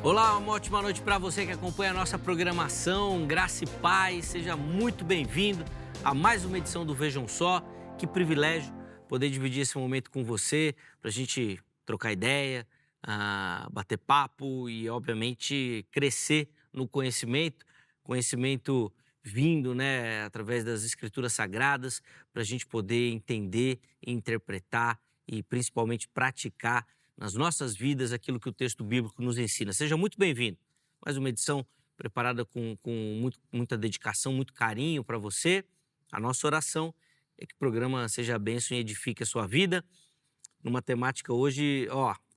Olá, uma ótima noite para você que acompanha a nossa programação. Graça e paz, seja muito bem-vindo a mais uma edição do Vejam Só. Que privilégio poder dividir esse momento com você, para a gente trocar ideia, bater papo e, obviamente, crescer no conhecimento vindo, né, através das Escrituras Sagradas, para a gente poder entender, interpretar e, principalmente, praticar nas nossas vidas aquilo que o texto bíblico nos ensina. Seja muito bem-vindo. Mais uma edição preparada com muita dedicação, muito carinho para você. A nossa oração é que o programa seja bênção e edifique a sua vida. Numa temática hoje,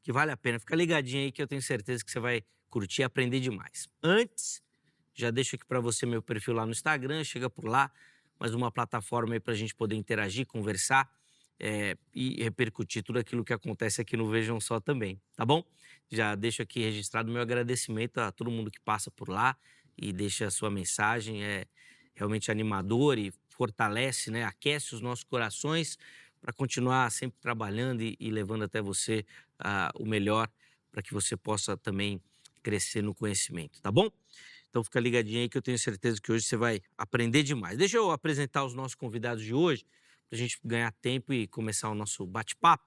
que vale a pena. Fica ligadinho aí que eu tenho certeza que você vai curtir e aprender demais. Antes, já deixo aqui para você meu perfil lá no Instagram, chega por lá, mais uma plataforma aí para a gente poder interagir, conversar. E repercutir tudo aquilo que acontece aqui no Vejam Só também, tá bom? Já deixo aqui registrado meu agradecimento a todo mundo que passa por lá e deixa a sua mensagem, é realmente animador e fortalece, né? Aquece os nossos corações para continuar sempre trabalhando e levando até você o melhor para que você possa também crescer no conhecimento, tá bom? Então fica ligadinho aí que eu tenho certeza que hoje você vai aprender demais. Deixa eu apresentar os nossos convidados de hoje, para a gente ganhar tempo e começar o nosso bate-papo.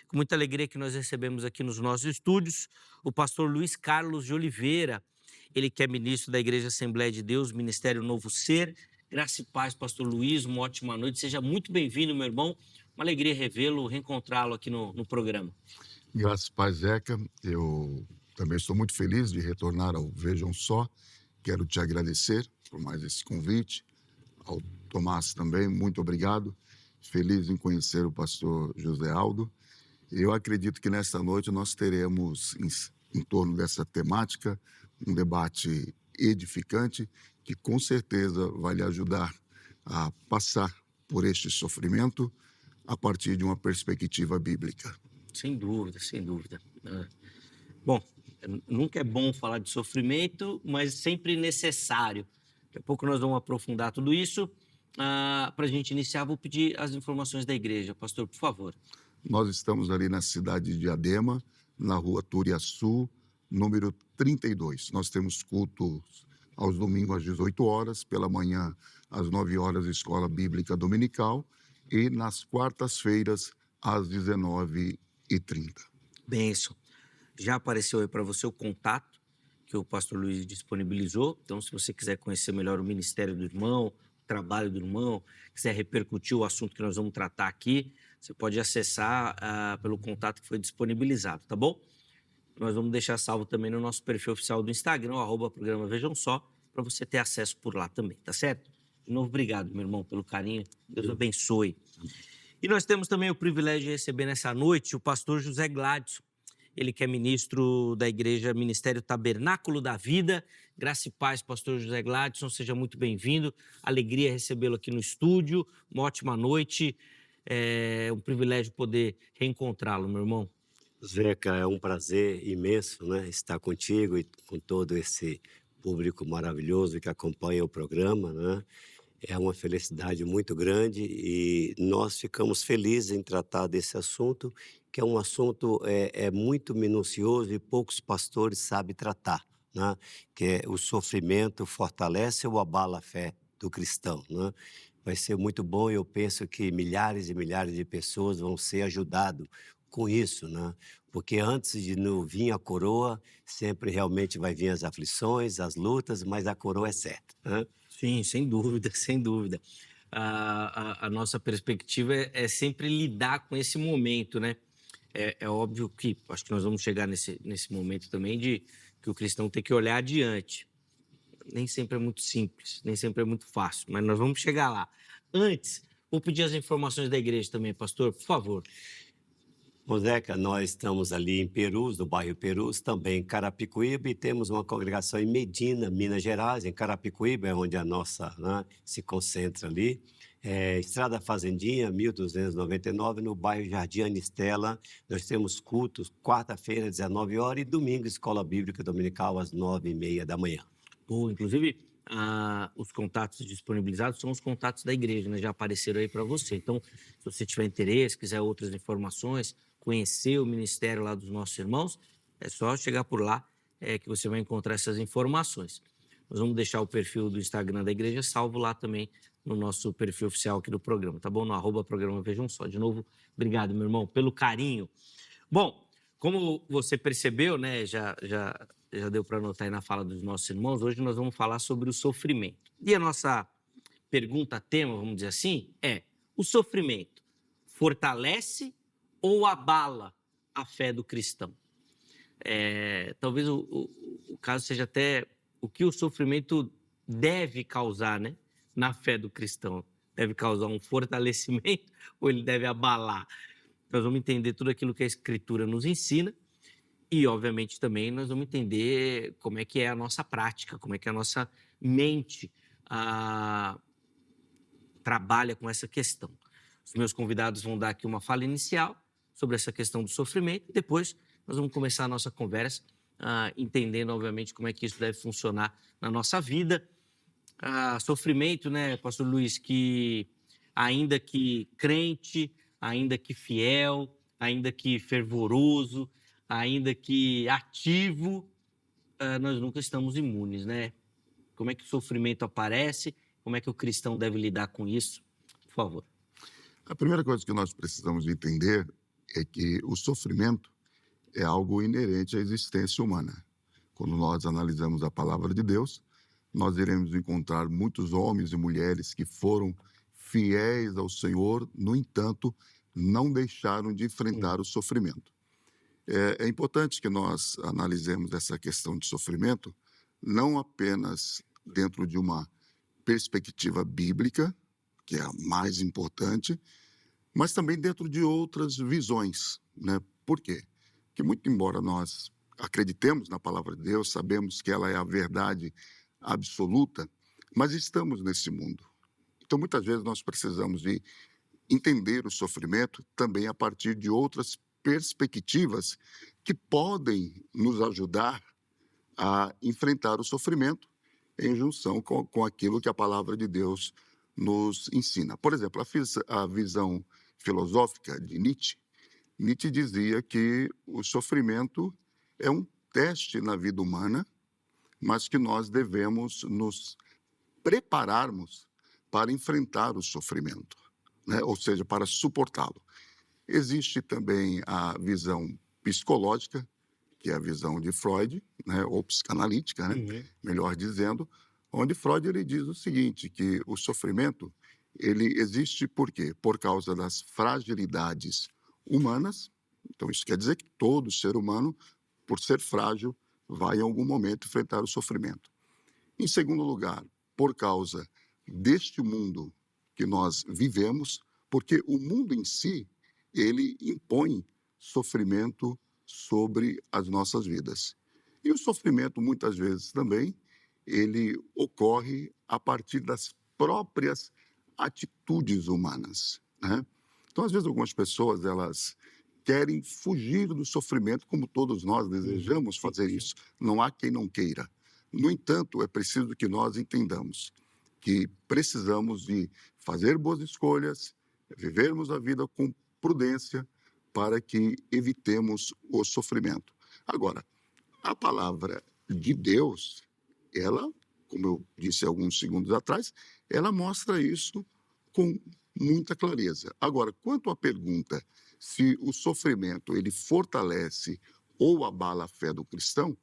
Com muita alegria que nós recebemos aqui nos nossos estúdios o pastor Luiz Carlos de Oliveira, ele que é ministro da Igreja Assembleia de Deus, Ministério Novo Ser. Graça e paz, pastor Luiz, uma ótima noite. Seja muito bem-vindo, meu irmão. Uma alegria revê-lo, reencontrá-lo aqui no programa. Graças a paz, Zeca. Eu também estou muito feliz de retornar ao Vejam Só. Quero te agradecer por mais esse convite. Ao Tomás também, muito obrigado. Feliz em conhecer o pastor José Aldo. Eu acredito que nesta noite nós teremos, em torno dessa temática, um debate edificante que com certeza vai lhe ajudar a passar por este sofrimento a partir de uma perspectiva bíblica. Sem dúvida, sem dúvida. Bom, nunca é bom falar de sofrimento, mas sempre necessário. Daqui a pouco nós vamos aprofundar tudo isso. Para a gente iniciar, vou pedir as informações da igreja. Pastor, por favor. Nós estamos ali na cidade de Diadema, na rua Turiaçu, número 32. Nós temos cultos aos domingos às 18 horas, pela manhã às 9 horas, Escola Bíblica Dominical, e nas quartas-feiras às 19h30. Benção. Já apareceu aí para você o contato que o pastor Luiz disponibilizou. Então, se você quiser conhecer melhor o ministério do irmão, o trabalho do irmão, quiser repercutir o assunto que nós vamos tratar aqui, você pode acessar pelo contato que foi disponibilizado, tá bom? Nós vamos deixar salvo também no nosso perfil oficial do Instagram, @programa Vejam Só, para você ter acesso por lá também, tá certo? De novo, obrigado, meu irmão, pelo carinho. Deus abençoe. E nós temos também o privilégio de receber nessa noite o pastor José Gladson. Ele que é ministro da Igreja Ministério Tabernáculo da Vida. Graça e paz, pastor José Gladson, seja muito bem-vindo. Alegria recebê-lo aqui no estúdio. Uma ótima noite. É um privilégio poder reencontrá-lo, meu irmão. Zeca, é um prazer imenso, né, estar contigo e com todo esse público maravilhoso que acompanha o programa, né? É uma felicidade muito grande e nós ficamos felizes em tratar desse assunto, que é um assunto muito minucioso e poucos pastores sabem tratar, né? Que é o sofrimento fortalece ou abala a fé do cristão, né? Vai ser muito bom e eu penso que milhares e milhares de pessoas vão ser ajudadas com isso, né? Porque antes de não vir a coroa, sempre realmente vai vir as aflições, as lutas, mas a coroa é certa, né? Sim, sem dúvida, sem dúvida. A nossa perspectiva é sempre lidar com esse momento, né? É óbvio que, acho que nós vamos chegar nesse momento também de que o cristão tem que olhar adiante. Nem sempre é muito simples, nem sempre é muito fácil, mas nós vamos chegar lá. Antes, vou pedir as informações da igreja também, pastor, por favor. Bom, Zeca, nós estamos ali em Perus, no bairro Perus, também em Carapicuíba, e temos uma congregação em Medina, Minas Gerais. Em Carapicuíba é onde a nossa, né, se concentra ali. Estrada Fazendinha, 1299, no bairro Jardim Anistela. Nós temos cultos quarta-feira, 19 horas, e domingo, Escola Bíblica Dominical, às 9h30 da manhã. Inclusive, os contatos disponibilizados são os contatos da igreja, né? Já apareceram aí para você. Então, se você tiver interesse, quiser outras informações, conhecer o ministério lá dos nossos irmãos, é só chegar por lá que você vai encontrar essas informações. Nós vamos deixar o perfil do Instagram da igreja salvo lá também no nosso perfil oficial aqui do programa, tá bom? No @programa Vejam Só. De novo, obrigado, meu irmão, pelo carinho. Bom, como você percebeu, né, já deu para notar aí na fala dos nossos irmãos, hoje nós vamos falar sobre o sofrimento. E a nossa pergunta-tema, vamos dizer assim, é: o sofrimento fortalece ou abala a fé do cristão? Talvez o caso seja até o que o sofrimento deve causar, né, na fé do cristão. Deve causar um fortalecimento ou ele deve abalar? Nós vamos entender tudo aquilo que a Escritura nos ensina e, obviamente, também nós vamos entender como é que é a nossa prática, como é que a nossa mente trabalha com essa questão. Os meus convidados vão dar aqui uma fala inicial sobre essa questão do sofrimento e depois nós vamos começar a nossa conversa entendendo, obviamente, como é que isso deve funcionar na nossa vida. Sofrimento, né, pastor Luiz, que ainda que crente, ainda que fiel, ainda que fervoroso, ainda que ativo, nós nunca estamos imunes, né? Como é que o sofrimento aparece? Como é que o cristão deve lidar com isso? Por favor. A primeira coisa que nós precisamos entender é que o sofrimento é algo inerente à existência humana. Quando nós analisamos a palavra de Deus, nós iremos encontrar muitos homens e mulheres que foram fiéis ao Senhor, no entanto, não deixaram de enfrentar o sofrimento. É importante que nós analisemos essa questão de sofrimento não apenas dentro de uma perspectiva bíblica, que é a mais importante, mas também dentro de outras visões, né? Por quê? Porque muito embora nós acreditemos na palavra de Deus, sabemos que ela é a verdade absoluta, mas estamos nesse mundo. Então, muitas vezes nós precisamos de entender o sofrimento também a partir de outras perspectivas que podem nos ajudar a enfrentar o sofrimento em junção com aquilo que a palavra de Deus nos ensina. Por exemplo, a visão filosófica de Nietzsche dizia que o sofrimento é um teste na vida humana, mas que nós devemos nos prepararmos para enfrentar o sofrimento, né? Ou seja, para suportá-lo. Existe também a visão psicológica, que é a visão de Freud, né? Ou psicanalítica, né? Melhor dizendo, onde Freud ele diz o seguinte, que o sofrimento ele existe por quê? Por causa das fragilidades humanas. Então, isso quer dizer que todo ser humano, por ser frágil, vai em algum momento enfrentar o sofrimento. Em segundo lugar, por causa deste mundo que nós vivemos, porque o mundo em si, ele impõe sofrimento sobre as nossas vidas. E o sofrimento, muitas vezes também, ele ocorre a partir das próprias atitudes humanas, né? Então, às vezes, algumas pessoas, elas querem fugir do sofrimento, como todos nós desejamos fazer isso. Não há quem não queira. No entanto, é preciso que nós entendamos que precisamos de fazer boas escolhas, vivermos a vida com prudência para que evitemos o sofrimento. Agora, a palavra de Deus, ela, como eu disse alguns segundos atrás, ela mostra isso com muita clareza. Agora, quanto à pergunta se o sofrimento ele fortalece ou abala a fé do cristão,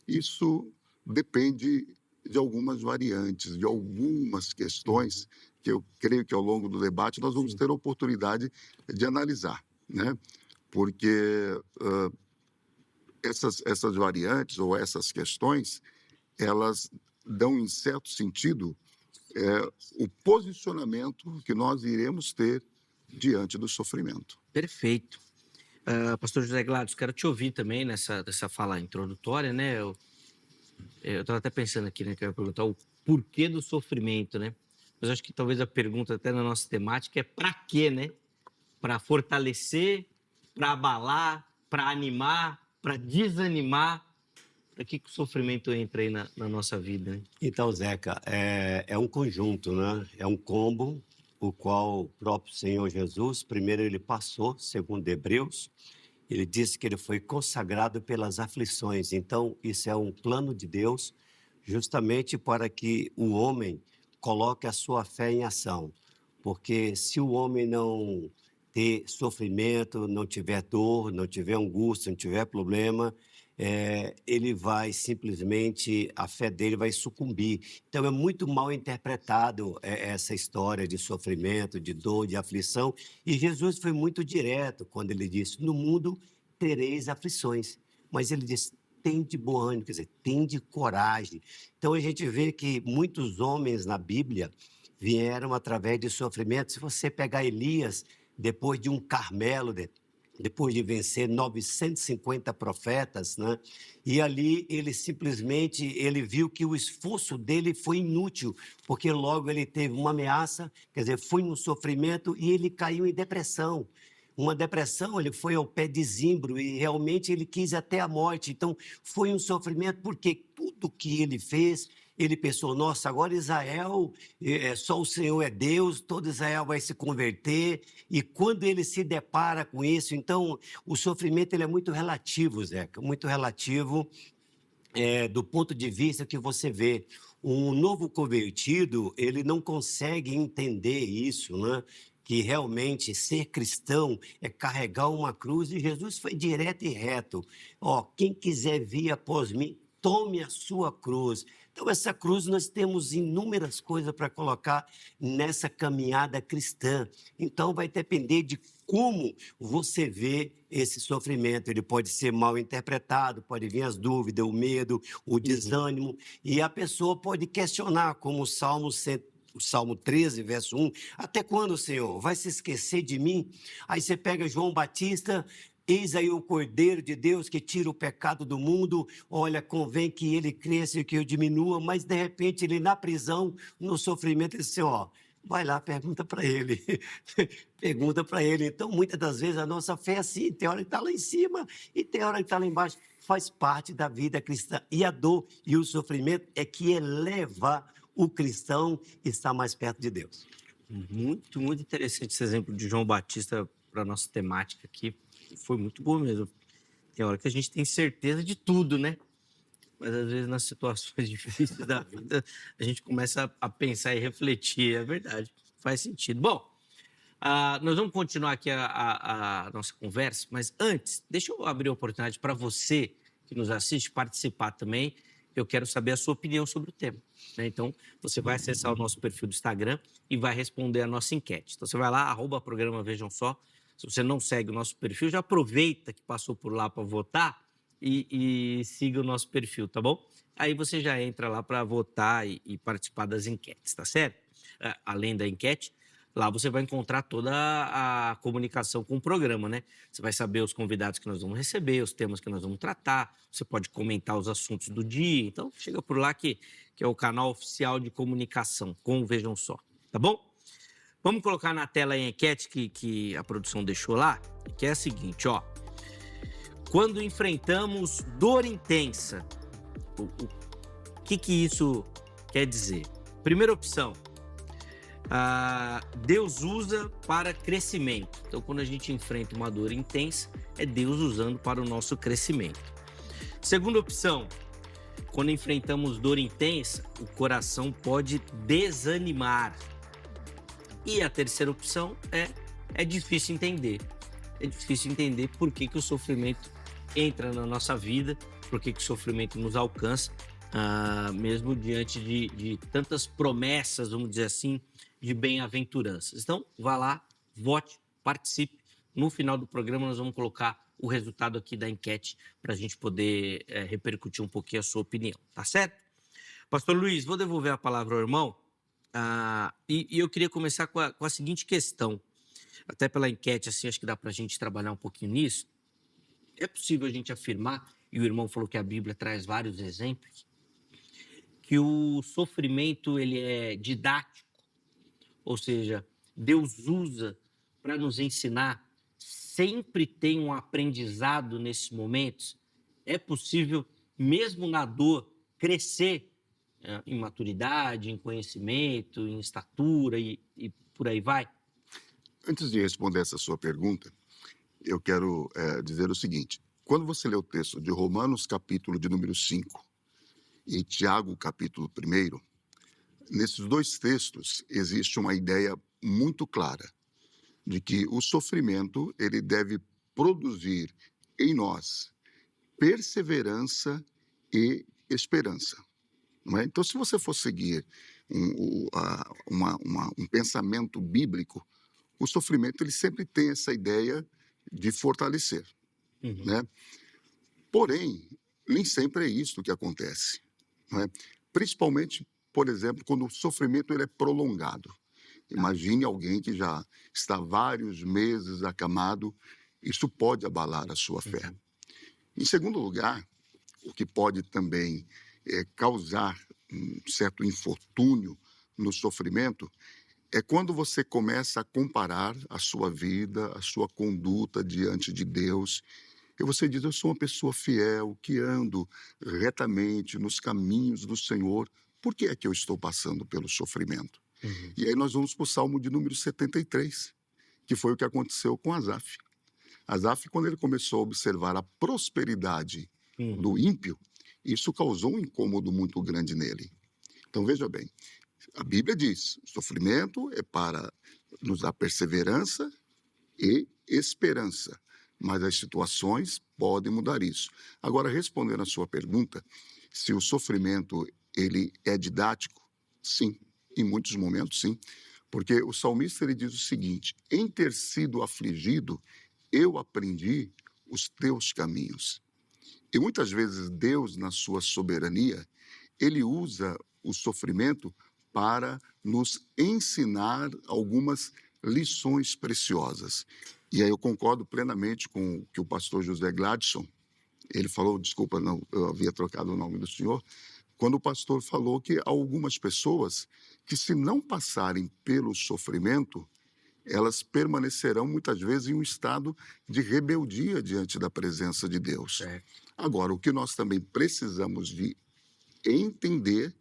isso depende de algumas variantes, de algumas questões que eu creio que ao longo do debate nós vamos ter a oportunidade de analisar, né? Porque essas variantes ou essas questões, elas dão, em certo sentido, o posicionamento que nós iremos ter diante do sofrimento. Perfeito. Pastor José Gladys, quero te ouvir também nessa fala introdutória, né? Eu estava até pensando aqui, né, que eu ia perguntar o porquê do sofrimento, né? Mas acho que talvez a pergunta até na nossa temática é para quê, né? Para fortalecer, para abalar, para animar, para desanimar. Para que o sofrimento entra aí na nossa vida, né? Então, Zeca, é um conjunto, né? É um combo, o qual o próprio Senhor Jesus, primeiro ele passou, segundo Hebreus, ele disse que ele foi consagrado pelas aflições. Então, isso é um plano de Deus, justamente para que o homem coloque a sua fé em ação. Porque se o homem não ter sofrimento, não tiver dor, não tiver angústia, não tiver problema, ele vai simplesmente, a fé dele vai sucumbir. Então, é muito mal interpretado essa história de sofrimento, de dor, de aflição. E Jesus foi muito direto quando ele disse: no mundo tereis aflições. Mas ele disse: tende bom ânimo, quer dizer, tende coragem. Então, a gente vê que muitos homens na Bíblia vieram através de sofrimento. Se você pegar Elias, depois de um Carmelo, depois de vencer 950 profetas, né? E ali ele simplesmente ele viu que o esforço dele foi inútil, porque logo ele teve uma ameaça, quer dizer, foi um sofrimento e ele caiu em depressão. Uma depressão, ele foi ao pé de Zimbro e realmente ele quis até a morte. Então, foi um sofrimento porque tudo que ele fez, ele pensou: nossa, agora Israel, só o Senhor é Deus, todo Israel vai se converter. E quando ele se depara com isso, então, o sofrimento ele é muito relativo, Zeca, muito relativo do ponto de vista que você vê. Um novo convertido, ele não consegue entender isso, né? Que realmente ser cristão é carregar uma cruz, e Jesus foi direto e reto. Ó, quem quiser vir após mim, tome a sua cruz. Então, essa cruz, nós temos inúmeras coisas para colocar nessa caminhada cristã. Então, vai depender de como você vê esse sofrimento. Ele pode ser mal interpretado, pode vir as dúvidas, o medo, o desânimo, e a pessoa pode questionar, como o Salmo 13, verso 1, até quando, Senhor, vai se esquecer de mim? Aí você pega João Batista: eis aí o Cordeiro de Deus que tira o pecado do mundo, olha, convém que ele cresça e que eu diminua. Mas de repente ele na prisão, no sofrimento, ele disse: ó, vai lá, pergunta para ele, pergunta para ele. Então, muitas das vezes a nossa fé é assim, tem hora que está lá em cima e tem hora que está lá embaixo. Faz parte da vida cristã, e a dor e o sofrimento é que eleva o cristão está mais perto de Deus. Muito, muito interessante esse exemplo de João Batista para a nossa temática aqui. Foi muito bom mesmo. Tem hora que a gente tem certeza de tudo, né? Mas às vezes nas situações difíceis da vida a gente começa a pensar e refletir. É verdade, faz sentido. Bom, nós vamos continuar aqui a nossa conversa, mas antes, deixa eu abrir a oportunidade para você que nos assiste participar também. Eu quero saber a sua opinião sobre o tema, né? Então, você vai acessar o nosso perfil do Instagram e vai responder a nossa enquete. Então, você vai lá, @programa Vejam Só. Se você não segue o nosso perfil, já aproveita que passou por lá para votar e siga o nosso perfil, tá bom? Aí você já entra lá para votar e participar das enquetes, tá certo? Além da enquete, lá você vai encontrar toda a comunicação com o programa, né? Você vai saber os convidados que nós vamos receber, os temas que nós vamos tratar, você pode comentar os assuntos do dia. Então, chega por lá que é o canal oficial de comunicação com o Vejam Só, tá bom? Vamos colocar na tela a enquete que a produção deixou lá, que é a seguinte, ó. Quando enfrentamos dor intensa, o que isso quer dizer? Primeira opção: Deus usa para crescimento. Então, quando a gente enfrenta uma dor intensa, é Deus usando para o nosso crescimento. Segunda opção: quando enfrentamos dor intensa, o coração pode desanimar. E a terceira opção é difícil entender. É difícil entender por que o sofrimento entra na nossa vida, por que o sofrimento nos alcança, mesmo diante de tantas promessas, vamos dizer assim, de bem-aventuranças. Então, vá lá, vote, participe. No final do programa, nós vamos colocar o resultado aqui da enquete para a gente poder repercutir um pouquinho a sua opinião, tá certo? Pastor Luiz, vou devolver a palavra ao irmão. E eu queria começar com a seguinte questão. Até pela enquete, assim, acho que dá para a gente trabalhar um pouquinho nisso. É possível a gente afirmar, e o irmão falou que a Bíblia traz vários exemplos, que o sofrimento ele é didático, ou seja, Deus usa para nos ensinar, sempre tem um aprendizado nesses momentos. É possível, mesmo na dor, crescer em maturidade, em conhecimento, em estatura e por aí vai? Antes de responder essa sua pergunta, eu quero dizer o seguinte. Quando você lê o texto de Romanos, capítulo de número 5, e Tiago, capítulo 1, nesses dois textos existe uma ideia muito clara de que o sofrimento ele deve produzir em nós perseverança e esperança. Não é? Então, se você for seguir um pensamento bíblico, o sofrimento ele sempre tem essa ideia de fortalecer. Né? Porém, nem sempre é isso que acontece. Não é? Principalmente, por exemplo, quando o sofrimento ele é prolongado. Imagine alguém que já está vários meses acamado, isso pode abalar a sua fé. Em segundo lugar, o que pode também causar um certo infortúnio no sofrimento é quando você começa a comparar a sua vida, a sua conduta diante de Deus, e você diz, eu sou uma pessoa fiel, que ando retamente nos caminhos do Senhor, por que é que eu estou passando pelo sofrimento? E aí nós vamos para o Salmo de número 73, que foi o que aconteceu com Asaf. Asaf, quando ele começou a observar a prosperidade do ímpio, isso causou um incômodo muito grande nele. Então, veja bem, a Bíblia diz, o sofrimento é para nos dar perseverança e esperança, mas as situações podem mudar isso. Agora, respondendo a sua pergunta, se o sofrimento ele é didático, sim, em muitos momentos sim, porque o salmista ele diz o seguinte, em ter sido afligido, eu aprendi os teus caminhos. E muitas vezes Deus, na sua soberania, ele usa o sofrimento para nos ensinar algumas lições preciosas. E aí eu concordo plenamente com o que o pastor José Gladson, ele falou, desculpa, não, eu havia trocado o nome do senhor, quando o pastor falou que há algumas pessoas que se não passarem pelo sofrimento, elas permanecerão muitas vezes em um estado de rebeldia diante da presença de Deus. Agora, o que nós também precisamos de entender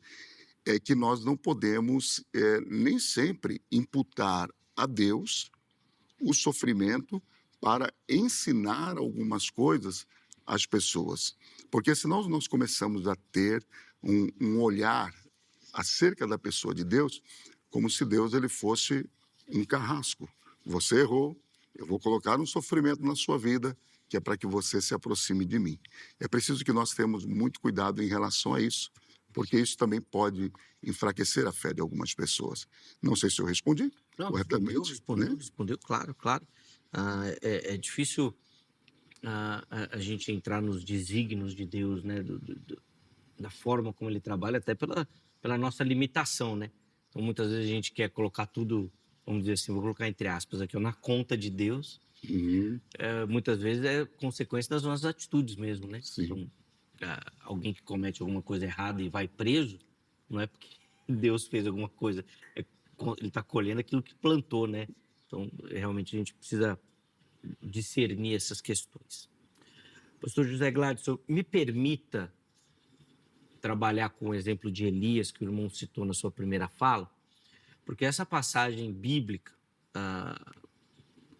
é que nós não podemos nem sempre imputar a Deus o sofrimento para ensinar algumas coisas às pessoas. Porque senão nós começamos a ter um olhar acerca da pessoa de Deus como se Deus ele fosse um carrasco. Você errou, eu vou colocar um sofrimento na sua vida, que é para que você se aproxime de mim. É preciso que nós tenhamos muito cuidado em relação a isso, porque isso também pode enfraquecer a fé de algumas pessoas. Não sei se eu respondi corretamente. Respondeu, claro. É difícil a gente entrar nos desígnios de Deus, né? Da forma como ele trabalha, até pela nossa limitação, né? Então, muitas vezes a gente quer colocar tudo, vamos dizer assim, vou colocar entre aspas aqui, na conta de Deus. Muitas vezes é consequência das nossas atitudes mesmo, né? Então, alguém que comete alguma coisa errada e vai preso, não é porque Deus fez alguma coisa, ele está colhendo aquilo que plantou, né? Então, realmente a gente precisa discernir essas questões. Pastor José Gladson, me permita trabalhar com o exemplo de Elias, que o irmão citou na sua primeira fala, porque essa passagem bíblica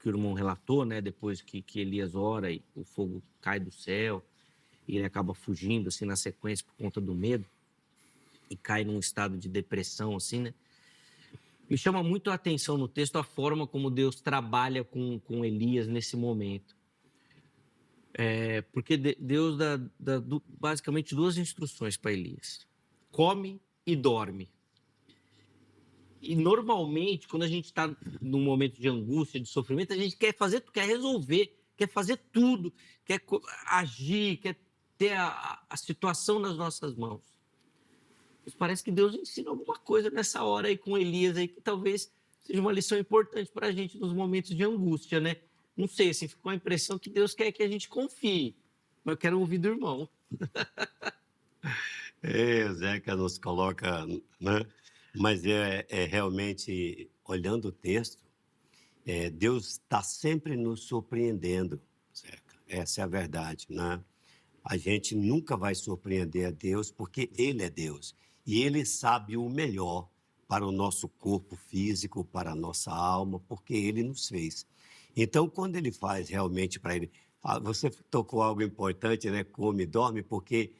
que o irmão relatou, né, depois que Elias ora e o fogo cai do céu, e ele acaba fugindo, assim, na sequência, por conta do medo, e cai num estado de depressão, assim, né? Me chama muito a atenção no texto a forma como Deus trabalha com Elias nesse momento. Porque Deus dá basicamente duas instruções para Elias. Come e dorme. E normalmente, quando a gente está num momento de angústia, de sofrimento, a gente quer resolver, quer fazer tudo, quer agir, quer ter a situação nas nossas mãos. Mas parece que Deus ensina alguma coisa nessa hora aí com Elias aí que talvez seja uma lição importante para a gente nos momentos de angústia, né? Não sei, assim, ficou a impressão que Deus quer que a gente confie, mas eu quero ouvir do irmão. O Zeca nos coloca, né? Mas realmente, olhando o texto, Deus está sempre nos surpreendendo, Zeca. Essa é a verdade, né? A gente nunca vai surpreender a Deus porque Ele é Deus. E Ele sabe o melhor para o nosso corpo físico, para a nossa alma, porque Ele nos fez. Então, quando Ele faz realmente para Ele... você tocou algo importante, né? Come e dorme, porque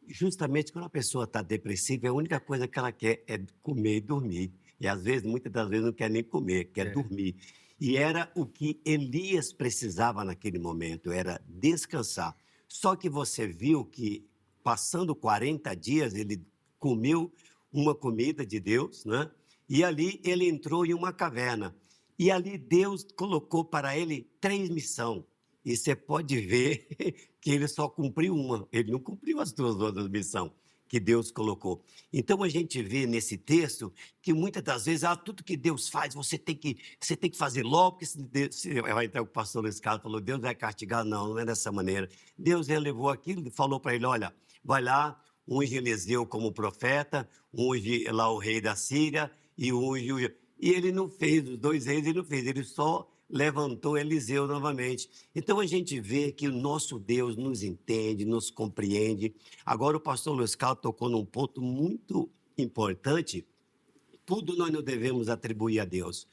justamente quando a pessoa está depressiva, a única coisa que ela quer é comer e dormir. E às vezes, muitas das vezes, não quer nem comer, quer dormir. E era o que Elias precisava naquele momento, era descansar. Só que você viu que, passando 40 dias, ele comeu uma comida de Deus, né? E ali ele entrou em uma caverna. E ali Deus colocou para ele 3 missões. E você pode ver que ele só cumpriu uma, ele não cumpriu as 2 outras missões que Deus colocou. Então a gente vê nesse texto que muitas das vezes, tudo que Deus faz, você tem que fazer logo, porque vai entrar o pastor Luiz Carlos falou, Deus vai castigar, não é dessa maneira. Deus relevou aquilo e falou para ele, olha, vai lá, unge Eliseu como profeta, unge lá o rei da Síria e unge... E ele não fez, os 2 reis ele não fez, ele só levantou Eliseu novamente. Então a gente vê que o nosso Deus nos entende, nos compreende. Agora o pastor Luiz Carlos tocou num ponto muito importante. Tudo nós não devemos atribuir a Deus.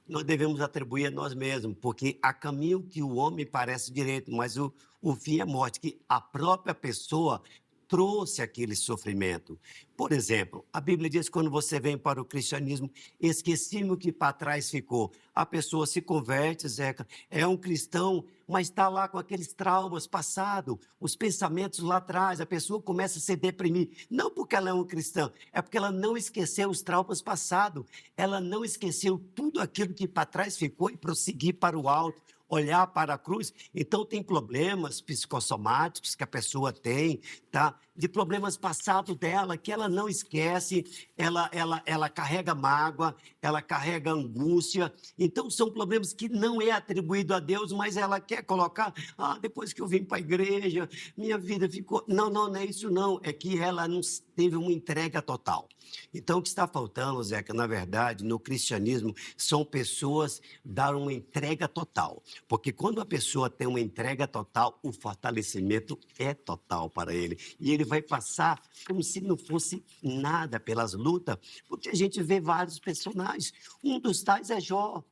Nós devemos atribuir a nós mesmos, porque há caminho que o homem parece direito, mas o fim é morte, que a própria pessoa trouxe aquele sofrimento. Por exemplo, a Bíblia diz que quando você vem para o cristianismo, esqueci-me o que para trás ficou. A pessoa se converte, Zeca, é um cristão, mas está lá com aqueles traumas passados, os pensamentos lá atrás, a pessoa começa a se deprimir. Não porque ela é um cristão, é porque ela não esqueceu os traumas passados, ela não esqueceu tudo aquilo que para trás ficou e prosseguir para o alto, olhar para a cruz. Então, tem problemas psicossomáticos que a pessoa tem, tá? De problemas passados dela, que ela não esquece, ela carrega mágoa, ela carrega angústia. Então, são problemas que não é atribuído a Deus, mas ela quer colocar, depois que eu vim para a igreja, minha vida ficou... Não é isso não, é que ela não teve uma entrega total. Então, o que está faltando, Zeca, na verdade, no cristianismo, são pessoas dar uma entrega total. Porque quando a pessoa tem uma entrega total, o fortalecimento é total para ele. E ele vai passar como se não fosse nada pelas lutas, porque a gente vê vários personagens. Um dos tais é Jó.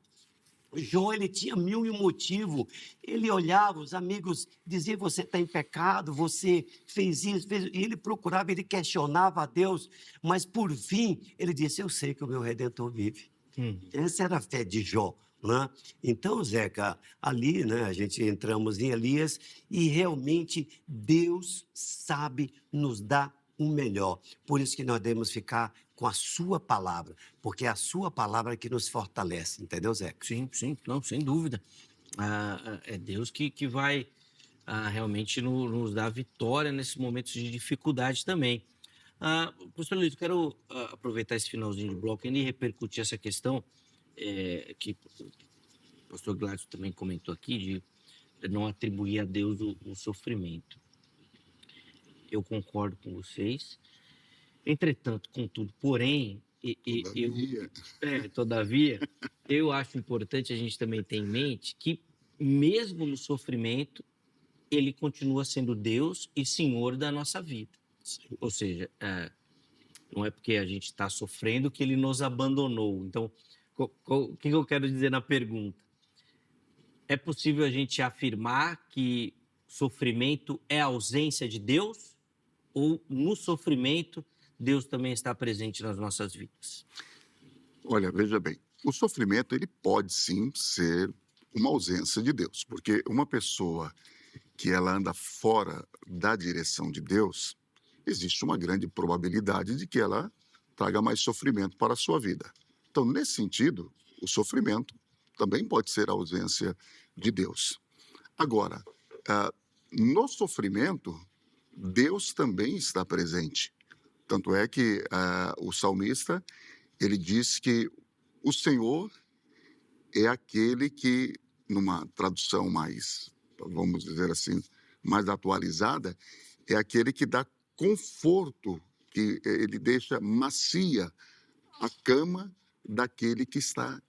Jó, ele tinha 1001 motivos. Ele olhava, os amigos diziam, você está em pecado, você fez isso, e ele procurava, ele questionava a Deus, mas por fim, ele disse, eu sei que o meu Redentor vive. Essa era a fé de Jó, né? Então, Zeca, ali, né, a gente entramos em Elias e realmente Deus sabe nos dar o melhor. Por isso que nós devemos ficar com a sua palavra, porque é a sua palavra que nos fortalece, entendeu, Zeca? Sim, não, sem dúvida. É Deus que vai realmente nos dar vitória nesses momentos de dificuldade também. Pastor Luiz, eu quero aproveitar esse finalzinho de bloco e repercutir essa questão que o pastor Gladys também comentou aqui, de não atribuir a Deus o sofrimento. Eu concordo com vocês. Entretanto, contudo, porém, todavia, eu acho importante a gente também ter em mente que, mesmo no sofrimento, ele continua sendo Deus e Senhor da nossa vida. Ou seja, não é porque a gente está sofrendo que ele nos abandonou. Então, o que eu quero dizer na pergunta? É possível a gente afirmar que sofrimento é ausência de Deus? Ou no sofrimento Deus também está presente nas nossas vidas? Olha, veja bem, o sofrimento ele pode sim ser uma ausência de Deus, porque uma pessoa que ela anda fora da direção de Deus, existe uma grande probabilidade de que ela traga mais sofrimento para a sua vida. Então, nesse sentido, o sofrimento também pode ser a ausência de Deus. Agora, no sofrimento, Deus também está presente. Tanto é que o salmista, ele diz que o Senhor é aquele que, numa tradução mais, vamos dizer assim, mais atualizada, é aquele que dá conforto, que ele deixa macia a cama daquele que está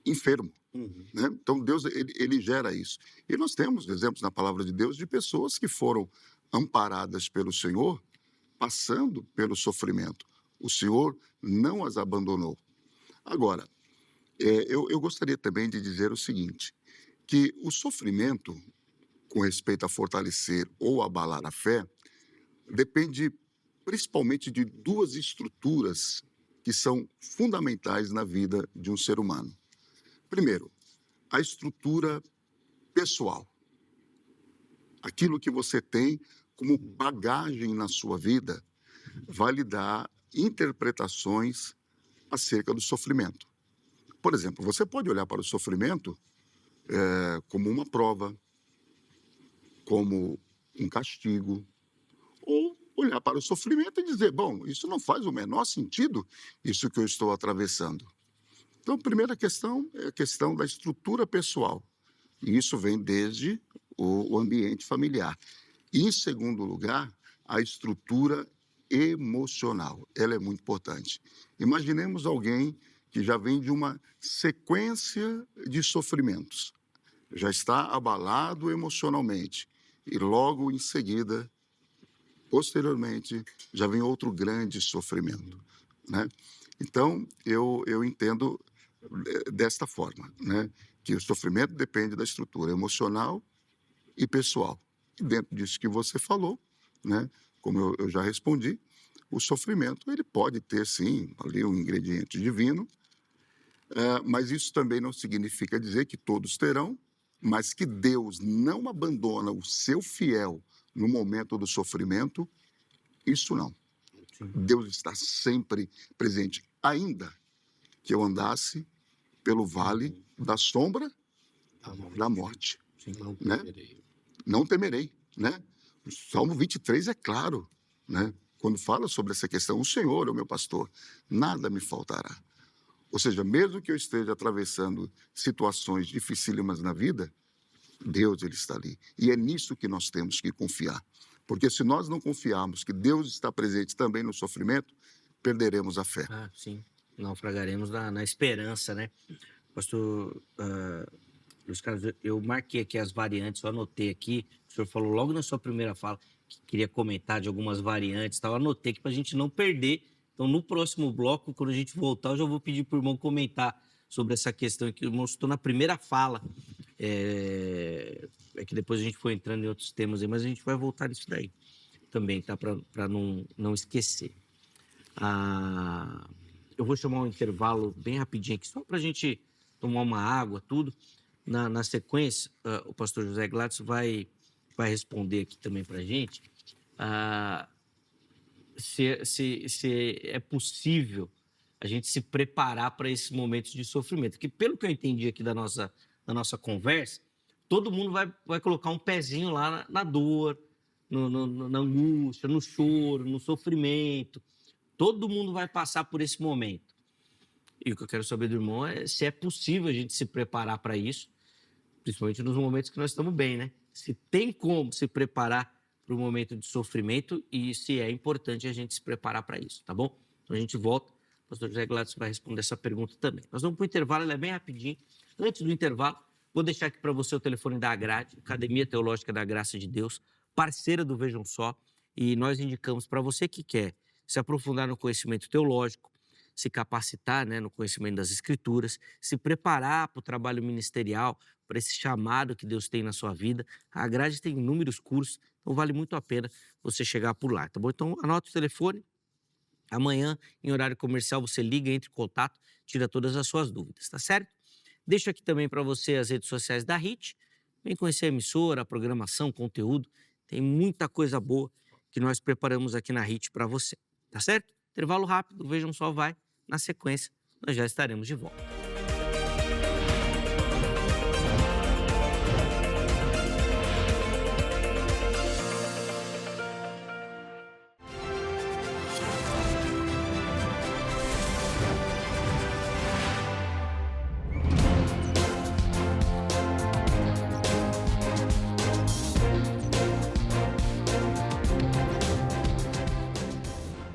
enfermo. Né? Então, Deus, ele gera isso. E nós temos exemplos na palavra de Deus de pessoas que foram amparadas pelo Senhor, passando pelo sofrimento. O Senhor não as abandonou. Agora, eu gostaria também de dizer o seguinte, que o sofrimento, com respeito a fortalecer ou abalar a fé, depende principalmente de duas estruturas que são fundamentais na vida de um ser humano. Primeiro, a estrutura pessoal. Aquilo que você tem como bagagem na sua vida vai lhe dar interpretações acerca do sofrimento. Por exemplo, você pode olhar para o sofrimento como uma prova, como um castigo, ou olhar para o sofrimento e dizer, bom, isso não faz o menor sentido, isso que eu estou atravessando. Então, a primeira questão é a questão da estrutura pessoal. E isso vem desde o ambiente familiar. E, em segundo lugar, a estrutura emocional. Ela é muito importante. Imaginemos alguém que já vem de uma sequência de sofrimentos. Já está abalado emocionalmente. E logo em seguida, posteriormente, já vem outro grande sofrimento, né? Então, eu entendo desta forma, né? Que o sofrimento depende da estrutura emocional e pessoal. E dentro disso que você falou, né? Como eu já respondi, o sofrimento ele pode ter, sim, ali um ingrediente divino, mas isso também não significa dizer que todos terão, mas que Deus não abandona o seu fiel no momento do sofrimento, isso não. Sim. Deus está sempre presente, ainda que eu andasse pelo vale da sombra da morte. Sim. Não Né? temerei. Não temerei, né? O Salmo 23 é claro, né? Quando fala sobre essa questão, o Senhor é o meu pastor, nada me faltará. Ou seja, mesmo que eu esteja atravessando situações dificílimas na vida, Deus ele está ali. E é nisso que nós temos que confiar. Porque se nós não confiarmos que Deus está presente também no sofrimento, perderemos a fé. Ah, sim. Naufragaremos na esperança, né? Pastor Luiz Carlos, eu marquei aqui as variantes, eu anotei aqui. O senhor falou logo na sua primeira fala que queria comentar de algumas variantes, tal. Eu anotei aqui para a gente não perder. Então, no próximo bloco, quando a gente voltar, eu já vou pedir para o irmão comentar sobre essa questão que o irmão citou na primeira fala. É que depois a gente foi entrando em outros temas aí, mas a gente vai voltar nisso daí também, tá? Para não esquecer. Eu vou chamar um intervalo bem rapidinho aqui, só para a gente tomar uma água, tudo. Na sequência, o pastor José Gladys vai responder aqui também para a gente se é possível a gente se preparar para esses momentos de sofrimento. Porque, pelo que eu entendi aqui da nossa conversa, todo mundo vai colocar um pezinho lá na dor, na angústia, no choro, no sofrimento. Todo mundo vai passar por esse momento. E o que eu quero saber do irmão é se é possível a gente se preparar para isso, principalmente nos momentos que nós estamos bem, né? Se tem como se preparar para o momento de sofrimento e se é importante a gente se preparar para isso, tá bom? Então a gente volta, o pastor José Gladys vai responder essa pergunta também. Nós vamos para o intervalo, ele é bem rapidinho. Antes do intervalo, vou deixar aqui para você o telefone da Agrade, Academia Teológica da Graça de Deus, parceira do Vejam Só, e nós indicamos para você que quer se aprofundar no conhecimento teológico, se capacitar, né, no conhecimento das Escrituras, se preparar para o trabalho ministerial, para esse chamado que Deus tem na sua vida. A Grade tem inúmeros cursos, então vale muito a pena você chegar por lá, tá bom? Então anota o telefone, amanhã, em horário comercial, você liga, entra em contato, tira todas as suas dúvidas, tá certo? Deixo aqui também para você as redes sociais da HIT, vem conhecer a emissora, a programação, conteúdo, tem muita coisa boa que nós preparamos aqui na HIT para você, tá certo? Intervalo rápido, Vejam Só vai. Na sequência, nós já estaremos de volta.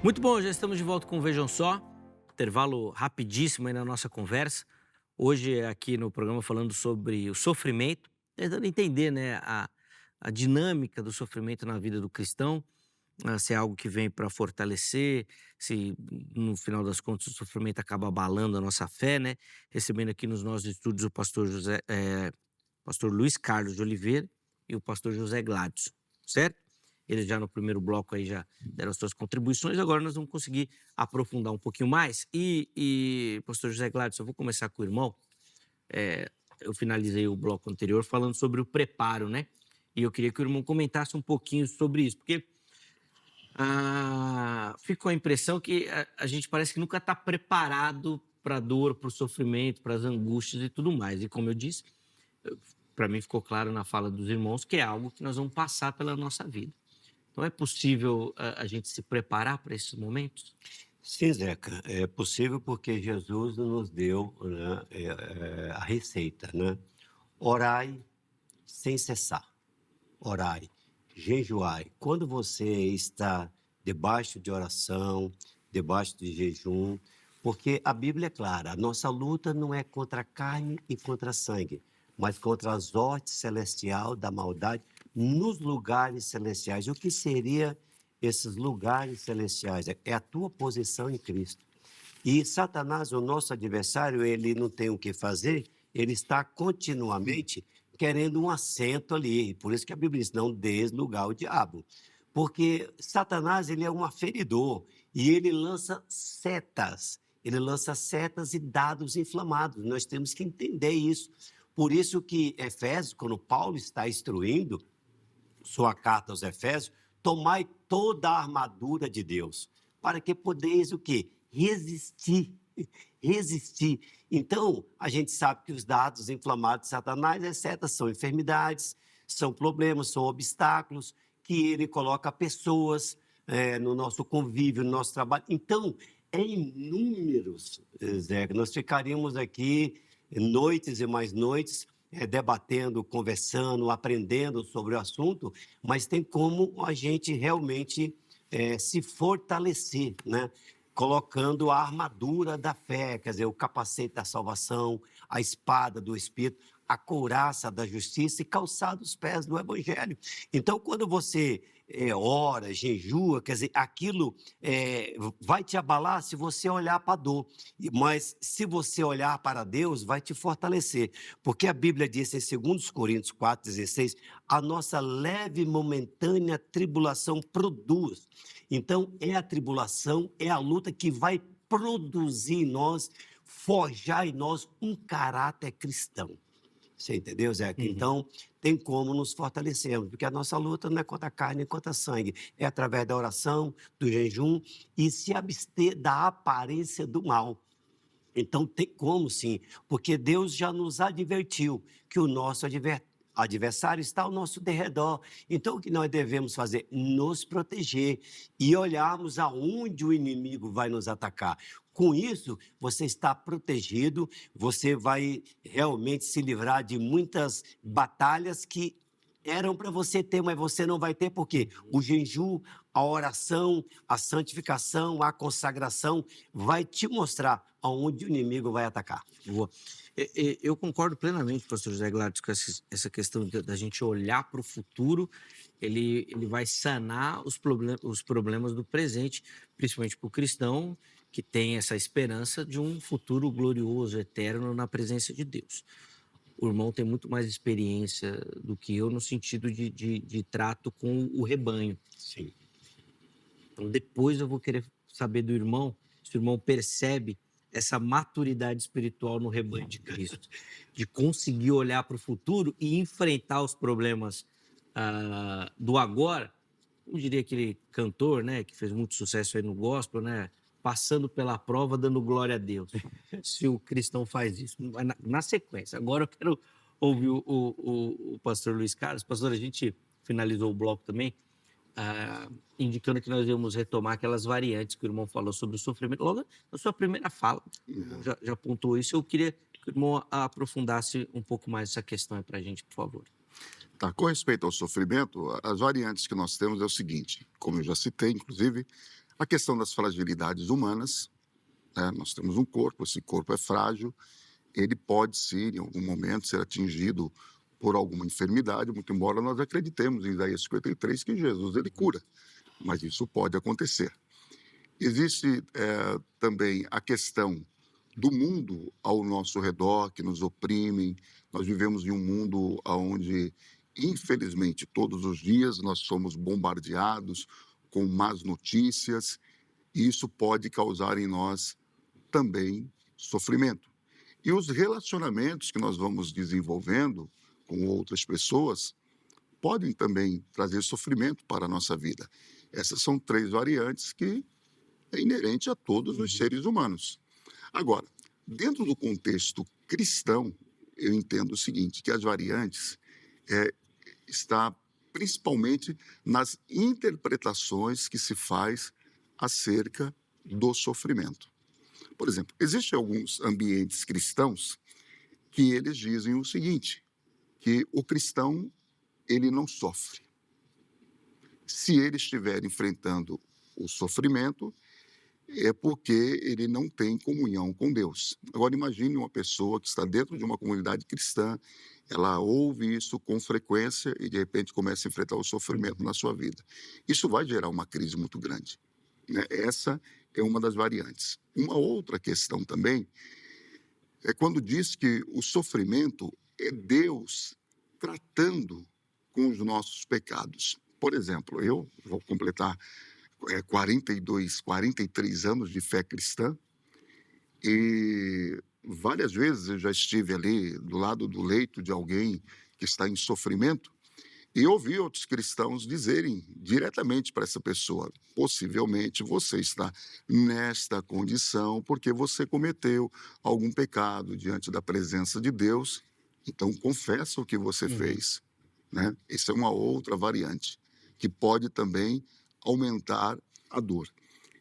Muito bom, já estamos de volta com o Vejam Só. Intervalo rapidíssimo aí na nossa conversa. Hoje aqui no programa falando sobre o sofrimento, tentando entender, né, a dinâmica do sofrimento na vida do cristão. se é algo que vem para fortalecer, se no final das contas o sofrimento acaba abalando a nossa fé, né? Recebendo aqui nos nossos estúdios o pastor Luiz Carlos de Oliveira e o pastor José Gladson, certo? Eles já no primeiro bloco aí já deram as suas contribuições, agora nós vamos conseguir aprofundar um pouquinho mais. Pastor José Gladson, eu vou começar com o irmão. Eu finalizei o bloco anterior falando sobre o preparo, né? E eu queria que o irmão comentasse um pouquinho sobre isso, porque ficou a impressão que a gente parece que nunca está preparado para a dor, para o sofrimento, para as angústias e tudo mais. E como eu disse, para mim ficou claro na fala dos irmãos que é algo que nós vamos passar pela nossa vida. Então é possível a gente se preparar para esses momentos? Sim, Zeca, é possível porque Jesus nos deu, né, a receita, né? Orai sem cessar, orai, jejuai. Quando você está debaixo de oração, debaixo de jejum, porque a Bíblia é clara, a nossa luta não é contra a carne e contra a sangue, mas contra as hostes celestiais da maldade nos lugares celestiais. O que seria esses lugares celestiais? É a tua posição em Cristo. E Satanás, o nosso adversário, ele não tem o que fazer, ele está continuamente querendo um assento ali. Por isso que a Bíblia diz, não dês lugar ao diabo. Porque Satanás, ele é um aferidor e ele lança setas. Ele lança setas e dados inflamados. Nós temos que entender isso. Por isso que Efésios, quando Paulo está instruindo sua carta aos Efésios, tomai toda a armadura de Deus, para que podeis o quê? Resistir. Resistir. Então, a gente sabe que os dados inflamados de Satanás, setas, são enfermidades, são problemas, são obstáculos que ele coloca pessoas no nosso convívio, no nosso trabalho. Então, é inúmeros, Zé, nós ficaríamos aqui noites e mais noites debatendo, conversando, aprendendo sobre o assunto, mas tem como a gente realmente se fortalecer, né? Colocando a armadura da fé, quer dizer, o capacete da salvação, a espada do Espírito, a couraça da justiça e calçar os pés do Evangelho. Então, quando você ora, jejua, quer dizer, aquilo vai te abalar se você olhar para a dor, mas se você olhar para Deus, vai te fortalecer, porque a Bíblia diz em 2 Coríntios 4,16, a nossa leve e momentânea tribulação produz. Então, é a tribulação, é a luta que vai produzir em nós, forjar em nós um caráter cristão. Você entendeu, Zé? Então, tem como nos fortalecermos, porque a nossa luta não é contra a carne nem contra a sangue, é através da oração, do jejum e se abster da aparência do mal. Então, tem como sim, porque Deus já nos advertiu que o nosso adversário está ao nosso derredor. Então, o que nós devemos fazer? Nos proteger e olharmos aonde o inimigo vai nos atacar. Com isso, você está protegido, você vai realmente se livrar de muitas batalhas que eram para você ter, mas você não vai ter, porque o jejum, a oração, a santificação, a consagração vai te mostrar aonde o inimigo vai atacar. Boa. Eu concordo plenamente, pastor José Gladys, com essa questão da gente olhar para o futuro. Ele vai sanar os problemas do presente, principalmente para o cristão que tem essa esperança de um futuro glorioso, eterno, na presença de Deus. O irmão tem muito mais experiência do que eu no sentido de trato com o rebanho. Sim. Então, depois eu vou querer saber do irmão, se o irmão percebe essa maturidade espiritual no rebanho de Cristo, de conseguir olhar para o futuro e enfrentar os problemas do agora. Como diria aquele cantor, né, que fez muito sucesso aí no gospel, né, passando pela prova, dando glória a Deus. Se o cristão faz isso. Na sequência, agora eu quero ouvir o pastor Luiz Carlos. Pastor, a gente finalizou o bloco também, indicando que nós íamos retomar aquelas variantes que o irmão falou sobre o sofrimento. Logo na sua primeira fala, já apontou isso. Eu queria que o irmão aprofundasse um pouco mais essa questão para a gente, por favor. Tá, com respeito ao sofrimento, as variantes que nós temos é o seguinte, como eu já citei, inclusive, a questão das fragilidades humanas, né? Nós temos um corpo, esse corpo é frágil, ele pode, sim, em algum momento, ser atingido por alguma enfermidade, muito embora nós acreditemos em Isaías 53 que Jesus, ele cura. mas isso pode acontecer. Existe também a questão do mundo ao nosso redor, que nos oprimem. Nós vivemos em um mundo onde, infelizmente, todos os dias nós somos bombardeados com más notícias, e isso pode causar em nós também sofrimento. E os relacionamentos que nós vamos desenvolvendo com outras pessoas podem também trazer sofrimento para a nossa vida. Essas são 3 variantes que é inerente a todos os seres humanos. Agora, dentro do contexto cristão, eu entendo o seguinte, que as variantes está principalmente nas interpretações que se faz acerca do sofrimento. Por exemplo, existem alguns ambientes cristãos que eles dizem o seguinte, que o cristão, ele não sofre. Se ele estiver enfrentando o sofrimento, é porque ele não tem comunhão com Deus. Agora, imagine uma pessoa que está dentro de uma comunidade cristã, ela ouve isso com frequência e, de repente, começa a enfrentar o sofrimento na sua vida. Isso vai gerar uma crise muito grande, né? Essa é uma das variantes. Uma outra questão também é quando diz que o sofrimento é Deus tratando com os nossos pecados. Por exemplo, eu vou completar 43 anos de fé cristã, e várias vezes eu já estive ali do lado do leito de alguém que está em sofrimento e ouvi outros cristãos dizerem diretamente para essa pessoa, possivelmente você está nesta condição porque você cometeu algum pecado diante da presença de Deus, então confessa o que você fez, né? Essa é uma outra variante que pode também aumentar a dor.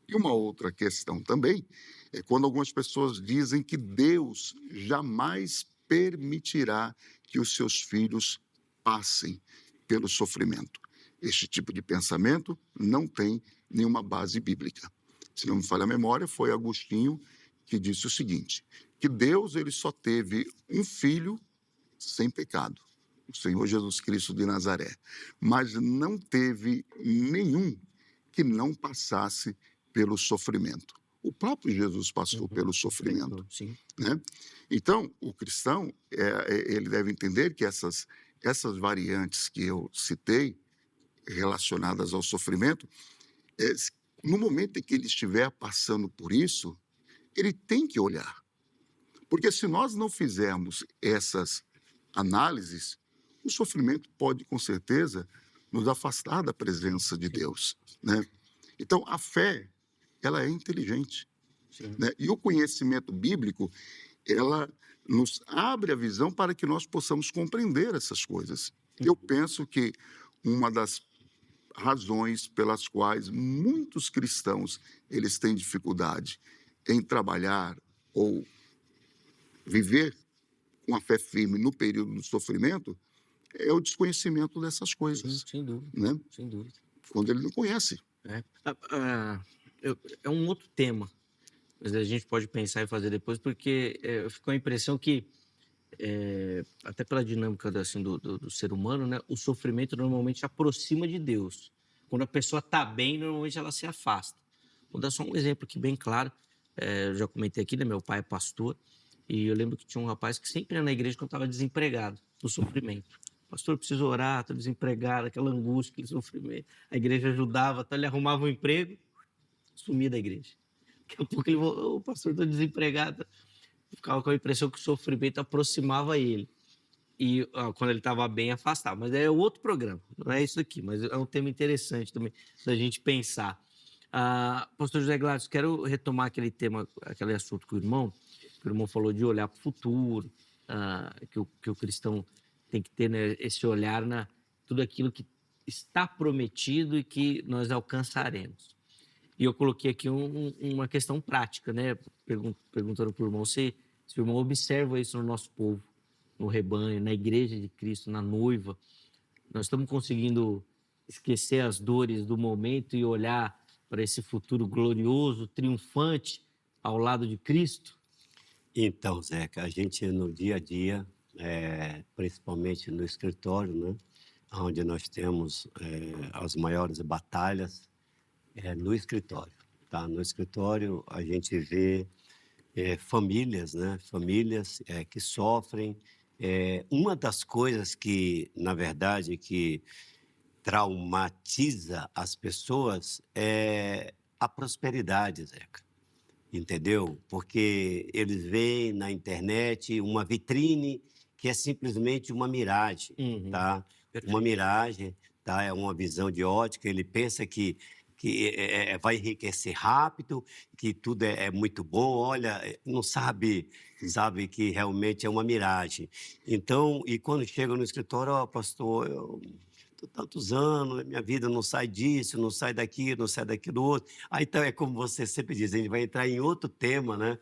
E uma outra questão também é quando algumas pessoas dizem que Deus jamais permitirá que os seus filhos passem pelo sofrimento. Este tipo de pensamento não tem nenhuma base bíblica. Se não me falha a memória, foi Agostinho que disse o seguinte, que Deus ele só teve um filho sem pecado, o Senhor Jesus Cristo de Nazaré, mas não teve nenhum que não passasse pelo sofrimento. O próprio Jesus passou pelo sofrimento, né? Então, o cristão, ele deve entender que essas variantes que eu citei, relacionadas ao sofrimento, no momento em que ele estiver passando por isso, ele tem que olhar. Porque se nós não fizermos essas análises, o sofrimento pode, com certeza, nos afastar da presença de Deus, né? Então, a fé, ela é inteligente, né? E o conhecimento bíblico, ela nos abre a visão para que nós possamos compreender essas coisas. Eu penso que uma das razões pelas quais muitos cristãos eles têm dificuldade em trabalhar ou viver com a fé firme no período do sofrimento é o desconhecimento dessas coisas. Sem dúvida, né? sem dúvida. Quando ele não conhece. É um outro tema, mas a gente pode pensar e fazer depois, porque ficou a impressão que, até pela dinâmica assim, do ser humano, né, o sofrimento normalmente aproxima de Deus. Quando a pessoa está bem, normalmente ela se afasta. Vou dar só um exemplo aqui bem claro. Eu já comentei aqui, né, meu pai é pastor, e eu lembro que tinha um rapaz que sempre ia na igreja quando estava desempregado, no sofrimento. Pastor, eu preciso orar, estou desempregado, aquela angústia, aquele sofrimento. A igreja ajudava, então ele arrumava um emprego, sumia da igreja. Daqui a pouco ele falou, pastor, estou desempregado. Ficava com a impressão que o sofrimento aproximava ele. E quando ele estava bem, afastava. Mas é outro programa, não é isso aqui, mas é um tema interessante também da gente pensar. Pastor José Gladys, quero retomar aquele tema, aquele assunto que o irmão falou de olhar para o futuro, que o cristão tem que ter, né, esse olhar na tudo aquilo que está prometido e que nós alcançaremos. E eu coloquei aqui uma questão prática, né? Perguntando para o irmão se o irmão observa isso no nosso povo, no rebanho, na igreja de Cristo, na noiva. Nós estamos conseguindo esquecer as dores do momento e olhar para esse futuro glorioso, triunfante, ao lado de Cristo? Então, Zeca, a gente no dia a dia, principalmente no escritório, né, onde nós temos as maiores batalhas, É no escritório, tá? No escritório a gente vê famílias, né? Famílias que sofrem. Uma das coisas que, na verdade, que traumatiza as pessoas é a prosperidade, Zeca. Entendeu? Porque eles veem na internet uma vitrine que é simplesmente uma miragem, Uhum, tá? Uma perfeito. miragem, tá? É uma visão de ótica. Ele pensa que vai enriquecer rápido, que tudo é muito bom. Olha, não sabe que realmente é uma miragem. Então, e quando chega no escritório, ó, pastor, eu tô tantos anos, minha vida não sai disso, não sai daquilo, não sai daquilo outro. Ah, então é como você sempre diz, a gente vai entrar em outro tema, né?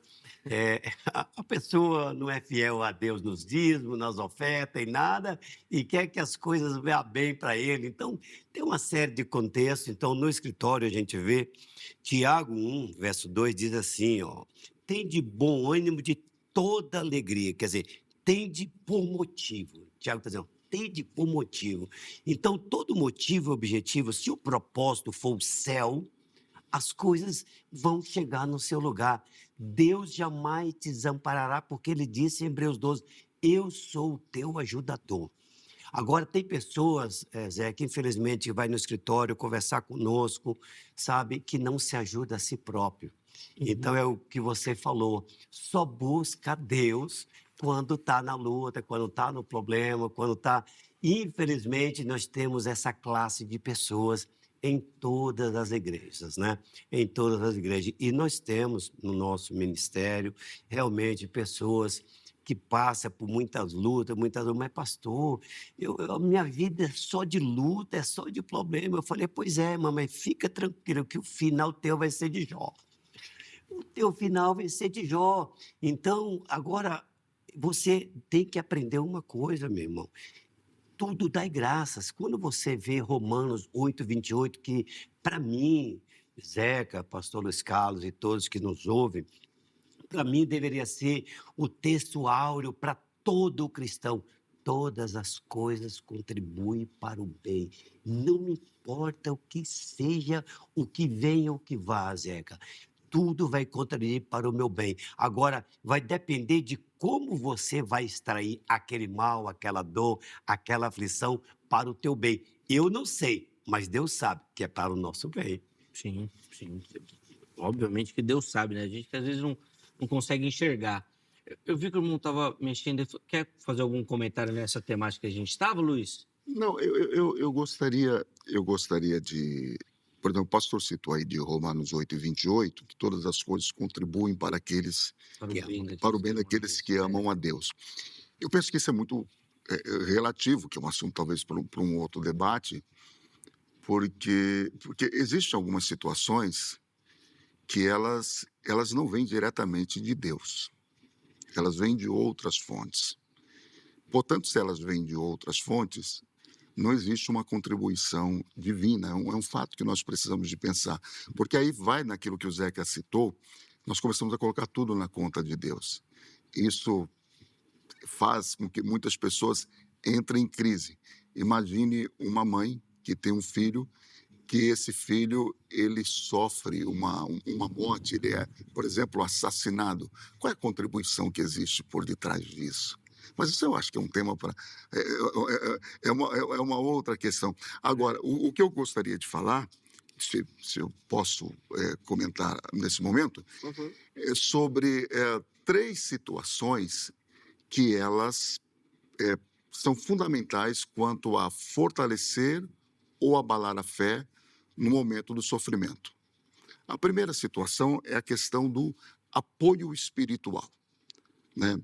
A pessoa não é fiel a Deus nos dízimos, nas ofertas, em nada, e quer que as coisas vá bem para ele. Então, tem uma série de contextos. Então, no escritório a gente vê, Tiago 1, verso 2 diz assim, ó, tem de bom ânimo de toda alegria, quer dizer, tem de por motivo. Tiago está dizendo, tem de por motivo. Então, todo motivo e objetivo, se o propósito for o céu, as coisas vão chegar no seu lugar. Deus jamais te desamparará, porque ele disse em Hebreus 12, eu sou o teu ajudador. Agora, tem pessoas, Zé, que infelizmente vai no escritório conversar conosco, sabe, que não se ajuda a si próprio. Então, é o que você falou, só busca Deus quando está na luta, quando está no problema, quando está... Infelizmente, nós temos essa classe de pessoas em todas as igrejas, né? Em todas as igrejas. E nós temos no nosso ministério realmente pessoas que passam por muitas lutas, mas pastor, a minha vida é só de luta, é só de problema. Eu falei, pois é, mamãe, fica tranquilo que o final teu vai ser de Jó. O teu final vai ser de Jó. Então, agora, você tem que aprender uma coisa, meu irmão. Tudo dá graças. Quando você vê Romanos 8, 28, que para mim, Zeca, pastor Luiz Carlos e todos que nos ouvem, para mim deveria ser o texto áureo para todo cristão. Todas as coisas contribuem para o bem. Não me importa o que seja, o que venha, o que vá, Zeca. Tudo vai contribuir para o meu bem. Agora, vai depender de como você vai extrair aquele mal, aquela dor, aquela aflição para o teu bem. Eu não sei, mas Deus sabe que é para o nosso bem. Sim, sim. Obviamente que Deus sabe, né? A gente que às vezes não consegue enxergar. Eu vi que o irmão estava mexendo. Quer fazer algum comentário nessa temática que a gente estava, Luiz? Não, eu gostaria de... Por exemplo, o pastor citou aí de Romanos 8:28, que todas as coisas contribuem para aqueles, Para o Que bem para o daqueles que bem amam a daqueles Deus. que amam a Deus. Eu penso que isso é muito relativo, que é um assunto talvez para um outro debate, porque existem algumas situações que elas não vêm diretamente de Deus, elas vêm de outras fontes. Portanto, se elas vêm de outras fontes, não existe uma contribuição divina, é um fato que nós precisamos de pensar, porque aí vai naquilo que o Zeca citou, nós começamos a colocar tudo na conta de Deus. Isso faz com que muitas pessoas entrem em crise. Imagine uma mãe que tem um filho, que esse filho ele sofre uma morte, ele é, por exemplo, assassinado. Qual é a contribuição que existe por detrás disso? Mas isso eu acho que é um tema para... É uma outra questão. Agora, o que eu gostaria de falar, se eu posso comentar nesse momento, Uhum. é sobre 3 situações que elas são fundamentais quanto a fortalecer ou abalar a fé no momento do sofrimento. A primeira situação é a questão do apoio espiritual, né?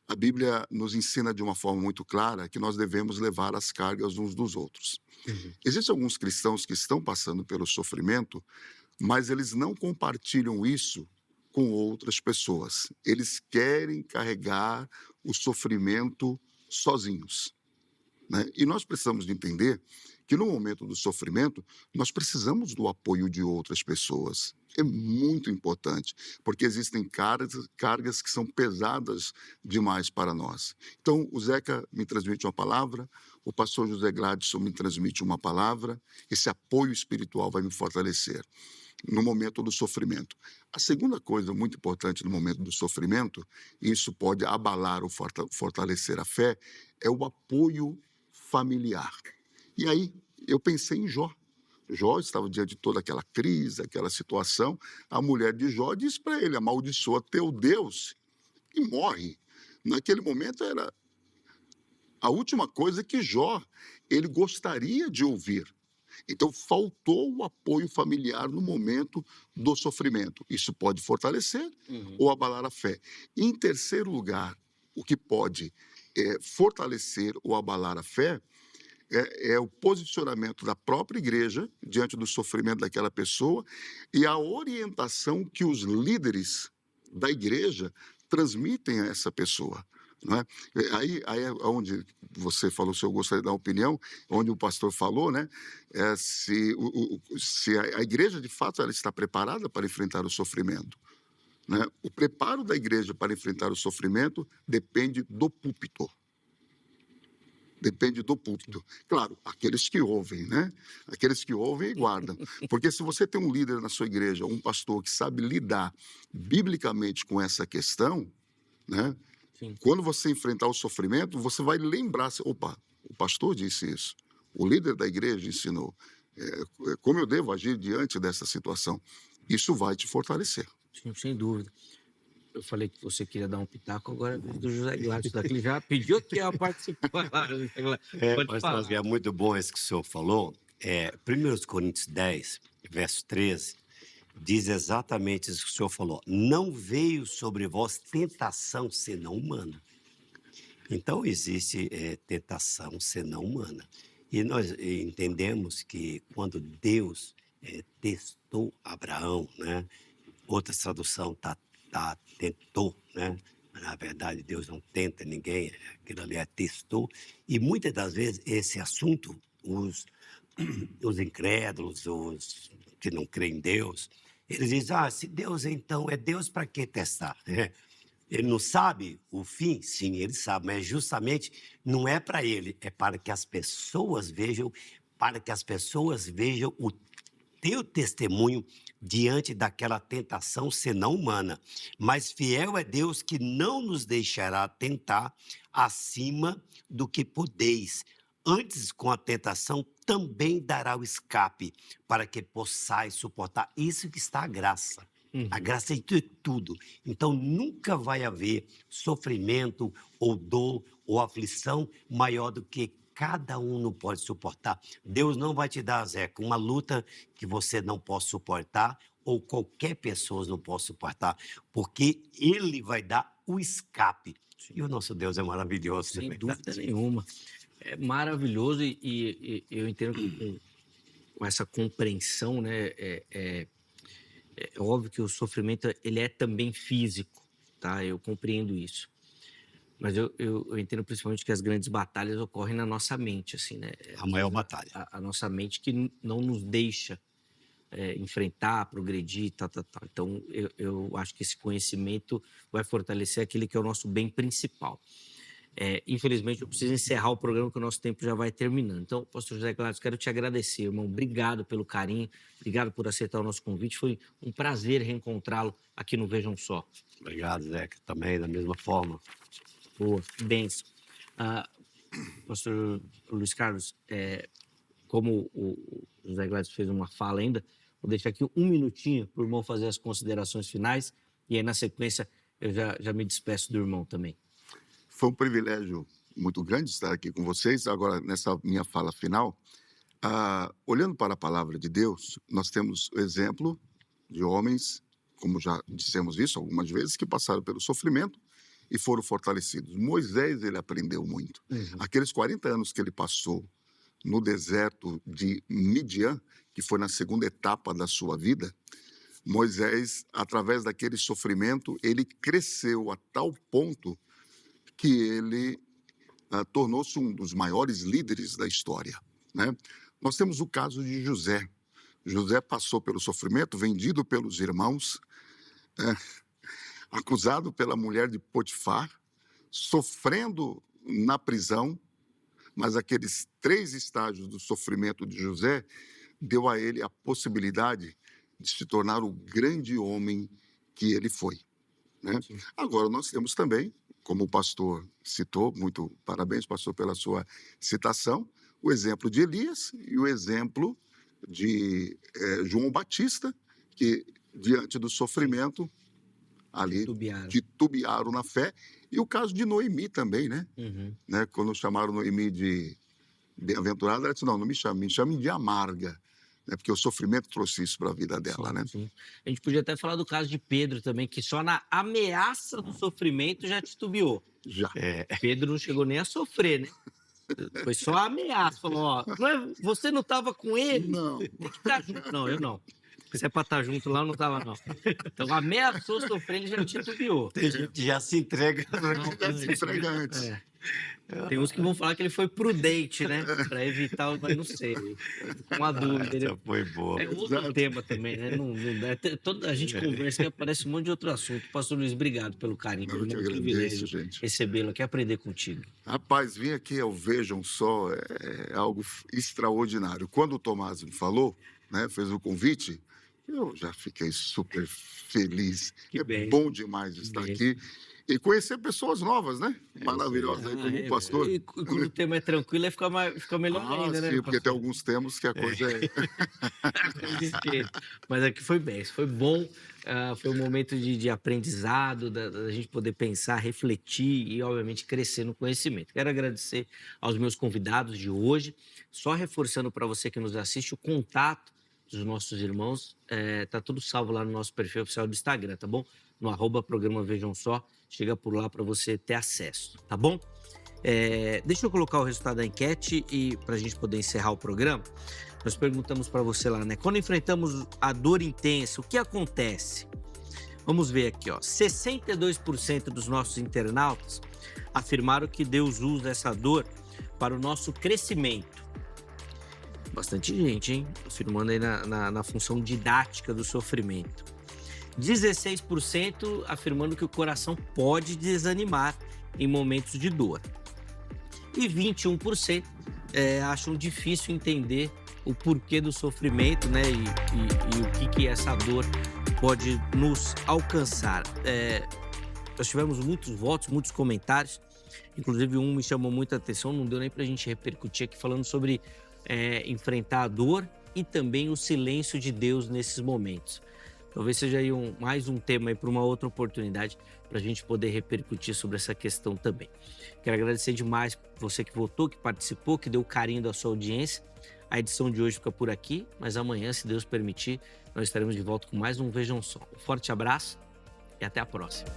A Bíblia nos ensina de uma forma muito clara que nós devemos levar as cargas uns dos outros. Uhum. Existem alguns cristãos que estão passando pelo sofrimento, mas eles não compartilham isso com outras pessoas. Eles querem carregar o sofrimento sozinhos, né? E nós precisamos de entender que no momento do sofrimento, nós precisamos do apoio de outras pessoas. É muito importante, porque existem cargas que são pesadas demais para nós. Então, o Zeca me transmite uma palavra, o pastor José Gladson me transmite uma palavra, esse apoio espiritual vai me fortalecer. no momento do sofrimento. A segunda coisa muito importante no momento do sofrimento, e isso pode abalar ou fortalecer a fé, é o apoio familiar. E aí eu pensei em Jó. Jó estava diante de toda aquela crise, aquela situação. A mulher de Jó disse para ele: amaldiçoa teu Deus e morre. Naquele momento era a última coisa que Jó ele gostaria de ouvir. Então, faltou o apoio familiar no momento do sofrimento. Isso pode fortalecer ou abalar a fé. E, em terceiro lugar, o que pode fortalecer ou abalar a fé é o posicionamento da própria igreja diante do sofrimento daquela pessoa e a orientação que os líderes da igreja transmitem a essa pessoa. Não é? Aí é onde você falou, se eu gostaria de dar uma opinião, onde o pastor falou, né? Se a igreja, de fato, ela está preparada para enfrentar o sofrimento. Né? O preparo da igreja para enfrentar o sofrimento depende do púlpito. Depende do púlpito. Claro, aqueles que ouvem, né? Aqueles que ouvem e guardam. Porque se você tem um líder na sua igreja, um pastor que sabe lidar biblicamente com essa questão, né? Sim. Quando você enfrentar o sofrimento, você vai lembrar, opa, o pastor disse isso, o líder da igreja ensinou, como eu devo agir diante dessa situação. Isso vai te fortalecer. Sim, sem dúvida. Eu falei que você queria dar um pitaco, agora é vez do José Gladys, ele já pediu que ia participar. Pode falar. É muito bom isso que o senhor falou. 1 Coríntios 10, verso 13, diz exatamente isso que o senhor falou. Não veio sobre vós tentação senão humana. Então, existe tentação senão humana. E nós entendemos que quando Deus testou Abraão, né? Outra tradução tentou, né? Na verdade, Deus não tenta ninguém, aquilo ali testou. E muitas das vezes esse assunto, os incrédulos, os que não creem em Deus, eles dizem, se Deus então é Deus, para que testar? Ele não sabe o fim? Sim, ele sabe, mas justamente não é para ele, é para que as pessoas vejam, o teu testemunho diante daquela tentação senão humana. Mas fiel é Deus que não nos deixará tentar acima do que podeis. Antes, com a tentação, também dará o escape para que possais suportar. Isso que está a graça. A graça é tudo. Então, nunca vai haver sofrimento, ou dor, ou aflição maior do que cada um não pode suportar. Deus não vai te dar, Zeca, uma luta que você não possa suportar, ou qualquer pessoa não possa suportar, porque Ele vai dar o escape. E o nosso Deus é maravilhoso. Sem dúvida nenhuma. É maravilhoso e eu entendo que com essa compreensão, né, é óbvio que o sofrimento ele é também físico, tá? Eu compreendo isso. Mas eu entendo principalmente que as grandes batalhas ocorrem na nossa mente, assim, né? A maior batalha. A nossa mente que não nos deixa enfrentar, progredir, tal. Então, eu acho que esse conhecimento vai fortalecer aquele que é o nosso bem principal. Infelizmente, eu preciso encerrar o programa, que o nosso tempo já vai terminando. Então, pastor José Gladys, quero te agradecer, irmão. Obrigado pelo carinho, obrigado por aceitar o nosso convite. Foi um prazer reencontrá-lo aqui no Vejam Só. Obrigado, Zeca, também da mesma forma. Boa, bênção. Pastor Luiz Carlos, como o José Gladys fez uma fala ainda, vou deixar aqui um minutinho para o irmão fazer as considerações finais e aí, na sequência, eu já me despeço do irmão também. Foi um privilégio muito grande estar aqui com vocês. Agora, nessa minha fala final, olhando para a palavra de Deus, nós temos o exemplo de homens, como já dissemos isso algumas vezes, que passaram pelo sofrimento e foram fortalecidos. Moisés, ele aprendeu muito. Aqueles 40 anos que ele passou no deserto de Midian, que foi na segunda etapa da sua vida, Moisés, através daquele sofrimento, ele cresceu a tal ponto que ele tornou-se um dos maiores líderes da história, né? Nós temos o caso de José. José passou pelo sofrimento, vendido pelos irmãos, acusado pela mulher de Potifar, sofrendo na prisão, mas aqueles 3 estágios do sofrimento de José deu a ele a possibilidade de se tornar o grande homem que ele foi, né? Agora, nós temos também, como o pastor citou, muito parabéns, pastor, pela sua citação, o exemplo de Elias e o exemplo de João Batista, que, diante do sofrimento, ali titubearam na fé. E o caso de Noemi também, né? Né? Quando chamaram Noemi de bem-aventurada, ela disse, não me chamem de amarga, né? Porque o sofrimento trouxe isso para a vida dela, né? Sim. A gente podia até falar do caso de Pedro também, que só na ameaça do sofrimento já titubeou. Já. Pedro não chegou nem a sofrer, né? Foi só a ameaça. Falou, ó, você não estava com ele? Não. Tem que ficar junto. Não, eu não. Se é pra estar junto lá, eu não estava, não. Então, ameaçou sofrer, ele já titubeou. Tem gente que já se entrega. Já se entrega antes. Tem uns que vão falar que ele foi prudente, né? Para evitar, mas não sei. Uma dúvida. Essa foi boa. É outro tema também, né? A gente conversa e aparece um monte de outro assunto. Pastor Luiz, obrigado pelo carinho. Eu que um agradeço, privilégio gente. recebê-lo aqui, aprender contigo. Rapaz, vir aqui ao Vejam Só é algo extraordinário. Quando o Tomás me falou, né, fez o convite, eu já fiquei super feliz. Que bem. Bom demais estar aqui e conhecer pessoas novas, né? Maravilhosas, aí como o pastor. E quando o tema é tranquilo, fica melhor ainda, né? Sim, porque tem alguns temas que a coisa é... Mas aqui foi bem, isso foi bom. Foi um momento de aprendizado, da gente poder pensar, refletir e, obviamente, crescer no conhecimento. Quero agradecer aos meus convidados de hoje. Só reforçando para você que nos assiste, o contato dos nossos irmãos tá tudo salvo lá no nosso perfil oficial do Instagram, tá bom? No @programa Vejam Só, chega por lá para você ter acesso, tá bom? Deixa eu colocar o resultado da enquete e para a gente poder encerrar o programa, nós perguntamos para você lá, né? Quando enfrentamos a dor intensa, o que acontece? Vamos ver aqui, ó. 62% dos nossos internautas afirmaram que Deus usa essa dor para o nosso crescimento. Bastante gente, hein? Afirmando aí na função didática do sofrimento. 16% afirmando que o coração pode desanimar em momentos de dor. E 21% acham difícil entender o porquê do sofrimento, né? E o que essa dor pode nos alcançar. Nós tivemos muitos votos, muitos comentários. Inclusive, um me chamou muita atenção, não deu nem para a gente repercutir aqui, falando sobre enfrentar a dor e também o silêncio de Deus nesses momentos. Talvez seja aí mais um tema para uma outra oportunidade para a gente poder repercutir sobre essa questão também. Quero agradecer demais você que votou, que participou, que deu carinho da sua audiência. A edição de hoje fica por aqui, mas amanhã, se Deus permitir, nós estaremos de volta com mais um Vejam Só. Um forte abraço e até a próxima.